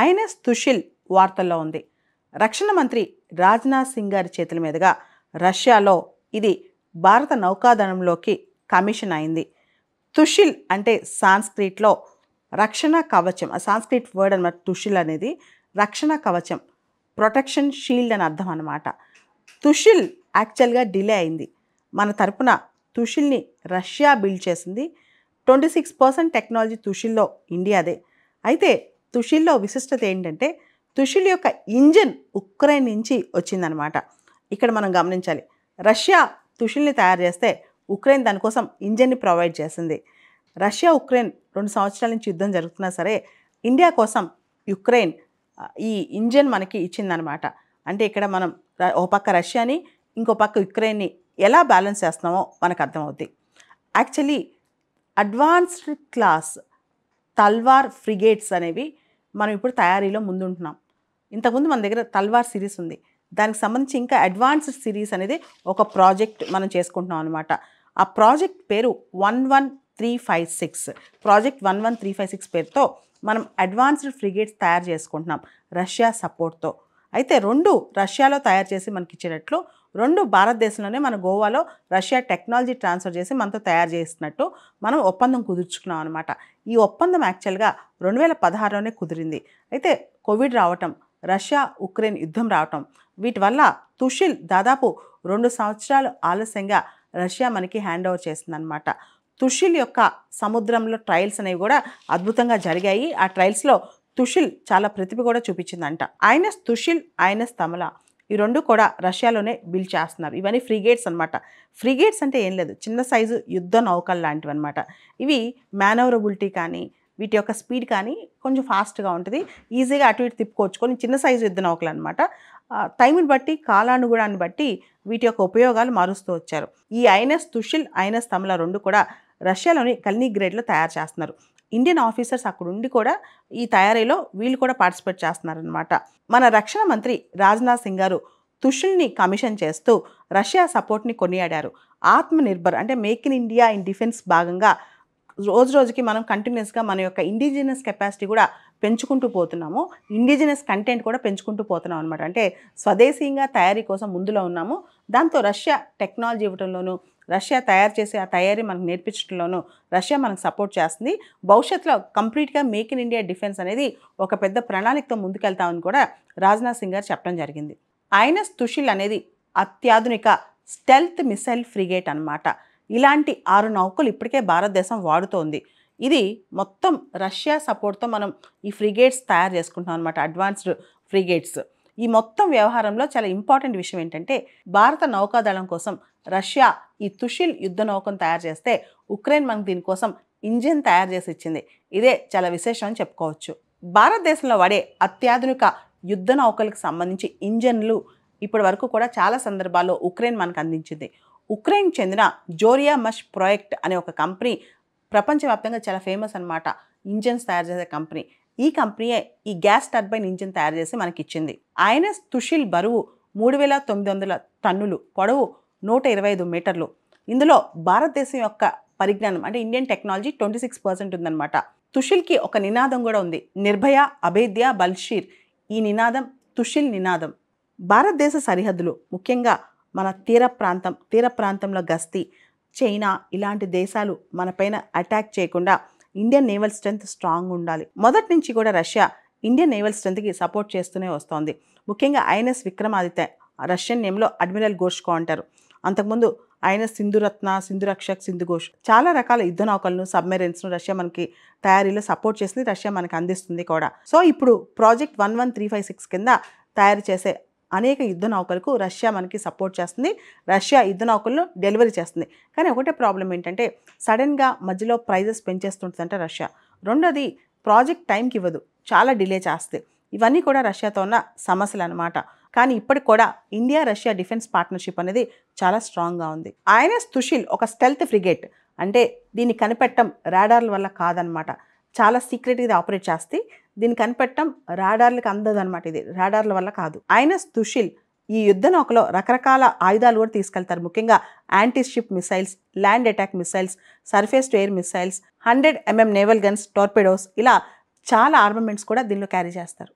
INS తుషిల్ వార్తల్లో ఉంది. రక్షణ మంత్రి రాజ్నాథ్ సింగ్ గారి చేతుల మీదుగా రష్యాలో ఇది భారత నౌకాదళంలోకి కమిషన్ అయింది. తుషిల్ అంటే సాంస్క్రిట్లో రక్షణ కవచం, ఆ సాంస్క్రిట్ వర్డ్ అనమాట. తుషిల్ అనేది రక్షణ కవచం, ప్రొటెక్షన్ షీల్డ్ అని అర్థం అన్నమాట. తుషిల్ యాక్చువల్గా డిలే అయింది. మన తరపున తుషిల్ని రష్యా బిల్డ్ చేసింది. 26% టెక్నాలజీ తుషిల్లో ఇండియాదే. అయితే తుషిల్లో విశిష్టత ఏంటంటే తుషిల్ యొక్క ఇంజిన్ ఉక్రెయిన్ నుంచి వచ్చిందనమాట. ఇక్కడ మనం గమనించాలి, రష్యా తుషిల్ని తయారు చేస్తే ఉక్రెయిన్ దానికోసం ఇంజిన్ని ప్రొవైడ్ చేసింది. రష్యా ఉక్రెయిన్ 2 సంవత్సరాల నుంచి యుద్ధం జరుగుతున్నా సరే ఇండియా కోసం యుక్రెయిన్ ఈ ఇంజిన్ మనకి ఇచ్చిందనమాట. అంటే ఇక్కడ మనం ఓ పక్క రష్యాని ఇంకో పక్క యుక్రెయిన్ని ఎలా బ్యాలెన్స్ చేస్తున్నామో మనకు అర్థమవుద్ది. యాక్చువల్లీ అడ్వాన్స్డ్ క్లాస్ తల్వార్ ఫ్రిగేట్స్ అనేవి మనం ఇప్పుడు తయారీలో ముందుంటున్నాం. ఇంతకుముందు మన దగ్గర తల్వార్ సిరీస్ ఉంది. దానికి సంబంధించి ఇంకా అడ్వాన్స్డ్ సిరీస్ అనేది ఒక ప్రాజెక్ట్ మనం చేసుకుంటున్నాం అనమాట. ఆ ప్రాజెక్ట్ పేరు 11356. ప్రాజెక్ట్ 11356 పేరుతో మనం అడ్వాన్స్డ్ ఫ్రిగేట్స్ తయారు చేసుకుంటున్నాం రష్యా సపోర్ట్తో. అయితే 2 రష్యాలో తయారు చేసి మనకి ఇచ్చేటట్లు, 2 భారతదేశంలోనే మన గోవాలో రష్యా టెక్నాలజీ ట్రాన్స్ఫర్ చేసి మనతో తయారు చేస్తున్నట్టు మనం ఒప్పందం కుదుర్చుకున్నాం అనమాట. ఈ ఒప్పందం యాక్చువల్గా 2016లోనే కుదిరింది. అయితే కోవిడ్ రావటం, రష్యా ఉక్రెయిన్ యుద్ధం రావటం, వీటి వల్ల తుషిల్ దాదాపు 2 సంవత్సరాలు ఆలస్యంగా రష్యా మనకి హ్యాండ్ ఓవర్ చేసిందనమాట. తుషిల్ యొక్క సముద్రంలో ట్రయల్స్ అనేవి కూడా అద్భుతంగా జరిగాయి. ఆ ట్రయల్స్లో తుషిల్ చాలా ప్రతిభ కూడా చూపించిందంట. ఐఎన్ఎస్ తుషిల్, ఐఎన్ఎస్ తమలా ఈ 2 కూడా రష్యాలోనే బిల్డ్ చేస్తున్నారు. ఇవన్నీ ఫ్రిగేట్స్ అనమాట. ఫ్రిగేట్స్ అంటే ఏం లేదు, చిన్న సైజు యుద్ధ నౌకలు లాంటివి అనమాట. ఇవి మేనవరబిలిటీ కానీ వీటి యొక్క స్పీడ్ కానీ కొంచెం ఫాస్ట్గా ఉంటుంది. ఈజీగా అటు ఇటు తిప్పుకోవచ్చు. కొన్ని చిన్న సైజు యుద్ధ నౌకలు అనమాట. టైంని బట్టి, కాలానుగుణాన్ని బట్టి వీటి యొక్క ఉపయోగాలు మారుస్తూ వచ్చారు. ఈ ఐఎన్ఎస్ తుషిల్, ఐఎన్ఎస్ తమలా 2 కూడా రష్యాలోని కల్నిగ్రేడ్లో తయారు చేస్తున్నారు. ఇండియన్ ఆఫీసర్స్ అక్కడ ఉండి కూడా ఈ తయారీలో వీళ్ళు కూడా పార్టిసిపేట్ చేస్తున్నారనమాట. మన రక్షణ మంత్రి రాజ్నాథ్ సింగ్ గారు తుషిల్ని కమిషన్ చేస్తూ రష్యా సపోర్ట్ని కొనియాడారు. ఆత్మనిర్భర్ అంటే make in India in defence భాగంగా రోజు రోజుకి మనం కంటిన్యూస్గా మన యొక్క ఇండిజినస్ కెపాసిటీ కూడా పెంచుకుంటూ పోతున్నాము. ఇండిజినస్ కంటెంట్ కూడా పెంచుకుంటూ పోతున్నాం అనమాట. అంటే స్వదేశీయంగా తయారీ కోసం ముందులో ఉన్నాము. దాంతో రష్యా టెక్నాలజీ ఇవ్వడంలోనూ, రష్యా తయారు చేసే ఆ తయారీ మనకు నేర్పించడంలోనూ రష్యా మనకు సపోర్ట్ చేస్తుంది. భవిష్యత్తులో కంప్లీట్గా మేక్ ఇన్ ఇండియా డిఫెన్స్ అనేది ఒక పెద్ద ప్రణాళికతో ముందుకెళ్తామని కూడా రాజ్నాథ్ సింగ్ గారు చెప్పడం జరిగింది. ఐఎన్ఎస్ తుషిల్ అనేది అత్యాధునిక స్టెల్త్ మిసైల్ ఫ్రిగేట్ అనమాట. ఇలాంటి 6 నౌకలు ఇప్పటికే భారతదేశం వాడుతోంది. ఇది మొత్తం రష్యా సపోర్ట్తో మనం ఈ ఫ్రిగేట్స్ తయారు చేసుకుంటున్నాం అనమాట, అడ్వాన్స్డ్ ఫ్రిగేట్స్. ఈ మొత్తం వ్యవహారంలో చాలా ఇంపార్టెంట్ విషయం ఏంటంటే భారత నౌకాదళం కోసం రష్యా ఈ తుషిల్ యుద్ధ నౌకను తయారు చేస్తే ఉక్రెయిన్ మనకు దీనికోసం ఇంజిన్ తయారు చేసి ఇచ్చింది. ఇదే చాలా విశేషం అని చెప్పుకోవచ్చు. భారతదేశంలో వాడే అత్యాధునిక యుద్ధ నౌకలకు సంబంధించి ఇంజన్లు ఇప్పటి వరకు కూడా చాలా సందర్భాల్లో ఉక్రెయిన్ మనకు అందించింది. ఉక్రెయిన్ చెందిన జోరియా మష్ ప్రాజెక్ట్ అనే ఒక కంపెనీ ప్రపంచవ్యాప్తంగా చాలా ఫేమస్ అనమాట. ఇంజన్స్ తయారు చేసే కంపెనీ. ఈ కంపెనీయే ఈ గ్యాస్ టర్బైన్ ఇంజిన్ తయారు చేసి మనకి ఇచ్చింది. ఐఎన్ఎస్ తుషిల్ బరువు 3900 టన్నులు, పొడవు 125 మీటర్లు. ఇందులో భారతదేశం యొక్క పరిజ్ఞానం అంటే ఇండియన్ టెక్నాలజీ 26% ఉందన్నమాట. తుషిల్కి ఒక నినాదం కూడా ఉంది, నిర్భయ అభేద్య బల్షీర్. ఈ నినాదం తుషిల్ నినాదం. భారతదేశ సరిహద్దులు, ముఖ్యంగా మన తీర ప్రాంతంలో గస్తీ, చైనా ఇలాంటి దేశాలు మనపైన అటాక్ చేయకుండా ఇండియన్ నేవల్ స్ట్రెంత్ స్ట్రాంగ్ ఉండాలి. మొదటి నుంచి కూడా రష్యా ఇండియన్ నేవల్ స్ట్రెంత్కి సపోర్ట్ చేస్తూనే వస్తోంది. ముఖ్యంగా ఐఎన్ఎస్ విక్రమాదిత్య, రష్యన్ నేమ్లో అడ్మిరల్ గోష్కో అంటారు. అంతకుముందు ఐఎన్ఎస్ సింధురత్న, సింధురక్షక్, సింధుఘోష్, చాలా రకాల యుద్ధ నౌకలను, సబ్మెరైన్స్ను రష్యా మనకి తయారీలో సపోర్ట్ చేసింది, రష్యా మనకి అందిస్తుంది కూడా. సో ఇప్పుడు ప్రాజెక్ట్ 11356 కింద తయారు చేసే అనేక యుద్ధ నౌకలకు రష్యా మనకి సపోర్ట్ చేస్తుంది. రష్యా యుద్ధ నౌకలను డెలివరీ చేస్తుంది. కానీ ఒకటే ప్రాబ్లం ఏంటంటే సడన్గా మధ్యలో ప్రైజెస్ పెంచేస్తుంటుందంట రష్యా. రెండోది ప్రాజెక్ట్ టైంకి ఇవ్వదు, చాలా డిలే చేస్తుంది. ఇవన్నీ కూడా రష్యాతో ఉన్న సమస్యలు అనమాట. కానీ ఇప్పటికి కూడా ఇండియా రష్యా డిఫెన్స్ పార్ట్నర్షిప్ అనేది చాలా స్ట్రాంగ్గా ఉంది. ఐఎన్ఎస్ తుషిల్ ఒక స్టెల్త్ ఫ్రిగేట్. అంటే దీన్ని కనిపెట్టడం రాడార్ల వల్ల కాదనమాట. చాలా సీక్రెట్గా ఇది ఆపరేట్ చేస్తే దీన్ని కనిపెట్టడం రాడార్లకు అందదనమాట. ఇది రాడార్ల వల్ల కాదు. ఐఎన్ఎస్ తుషిల్ ఈ యుద్ధ నౌకలో రకరకాల ఆయుధాలు కూడా తీసుకెళ్తారు. ముఖ్యంగా anti ship missiles, land attack missiles, surface to air missiles, 100 mm naval guns, torpedoes, ఇలా చాలా ఆర్మమెంట్స్ కూడా దీనిలో క్యారీ చేస్తారు.